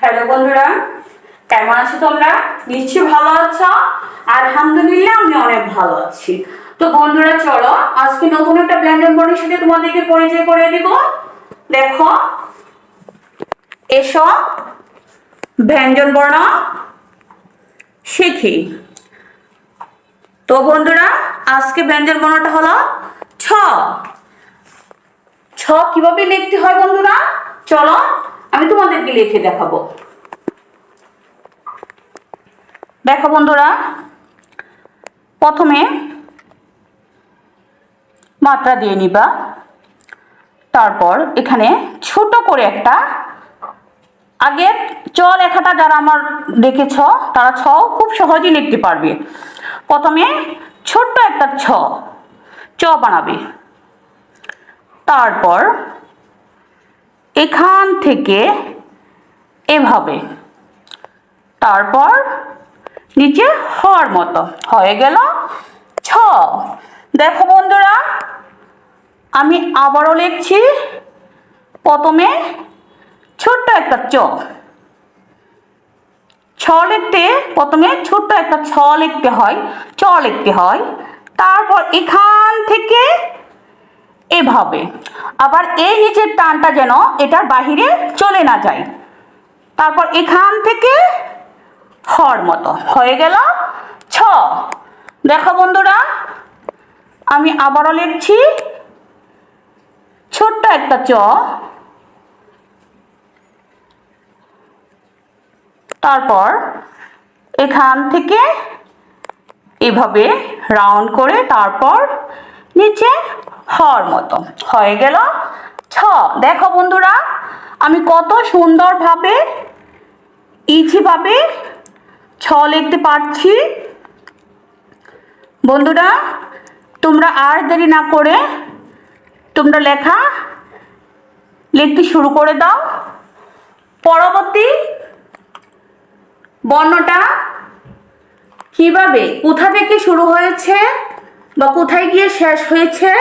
Hello বন্ধুরা, কেমন আছো তোমরা? নিশ্চয়ই ভালো আছো। আলহামদুলিল্লাহ, আমি অনেক ভালো আছি। তো বন্ধুরা, চলো আজকে নতুন একটা ব্যঞ্জন বর্ণের সাথে তোমাদেরকে পরিচয় করে দিব। দেখো, এসো ব্যঞ্জন বর্ণ শিখি। তো বন্ধুরা, আজকে ব্যঞ্জন বর্ণটা হলো ছ। ছ কিভাবে লিখতে হয় বন্ধুরা, চলো আমি তোমাদেরকে লিখে দেখাবো। দেখো বন্ধুরা, প্রথমে মাত্রা দিয়ে নিবা, তারপর এখানে ছোট করে একটা, আগের চ লেখাটা যারা আমার দেখেছ তারা ছ খুব সহজেই লিখতে পারবে। প্রথমে ছোট্ট একটা চ বানাবে, তারপর এখান থেকে এভাবে, তারপর নিচে হর মতো হয়ে গেল ছ। দেখো বন্ধুরা, আমি আবারও লিখছি। প্রথমে ছোট্ট একটা ছ লিখতে, প্রথমে ছোট্ট একটা ছ লিখতে হয়, চ লিখতে হয়, তারপর এখান থেকে এভাবে, আবার এই নিচের টানটা যেন এটার বাহিরে চলে না যায়, তারপর এখান থেকে হর মতো হয়ে গেল ছ। দেখো বন্ধুরা, আমি আবারও লিখছি। ছোট্ট একটা চ, তারপর এখান থেকে এভাবে রাউন্ড করে, তারপর নিচে হর মতো হয়ে গেল ছ। দেখো বন্ধুরা, আমি কত সুন্দরভাবে ইজিভাবে ছ লিখতে পারছি। বন্ধুরা, তোমরা আর দেরি না করে তোমরা লেখা লিখতে শুরু করে দাও। পরবর্তী বর্ণটা কিভাবে, কোথা থেকে শুরু হয়েছে বা কোথায় গিয়ে শেষ হয়েছে,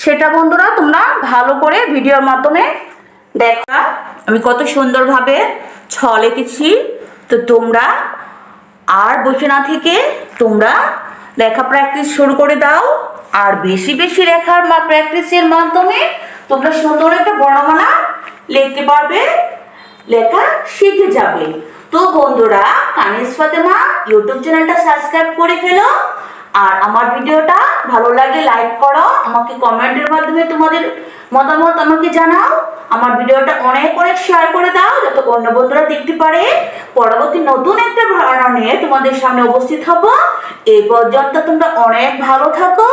সেটা বন্ধুরা তোমরা ভালো করে ভিডিওর মাধ্যমে দেখা। আমি কত সুন্দরভাবে ছ লিখেছি। তো তোমরা আর বসে না থেকে তোমরা লেখা প্র্যাকটিস শুরু করে দাও। আর বেশি বেশি লেখার প্র্যাকটিসের মাধ্যমে তোমরা সুন্দর একটা বর্ণমালা লিখতে পারবে, লেখা শিখে যাবে। তো বন্ধুরা, কানিজ ফাতেমা ইউটিউব চ্যানেলটা সাবস্ক্রাইব করে ফেলো। আর আমার ভিডিওটা ভালো লাগলে লাইক করো, আমাকে কমেন্টের মাধ্যমে তোমাদের মতামত আমাকে জানাও। আমার ভিডিওটা অনেক অনেক শেয়ার করে দাও, যাতে অন্য বন্ধুরা দেখতে পারে। পরবর্তী নতুন একটা ধারণা নিয়ে তোমাদের সামনে উপস্থিত হব। এই পর্যন্ত তোমরা অনেক ভালো থাকো।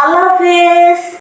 আল্লাহ হাফেজ।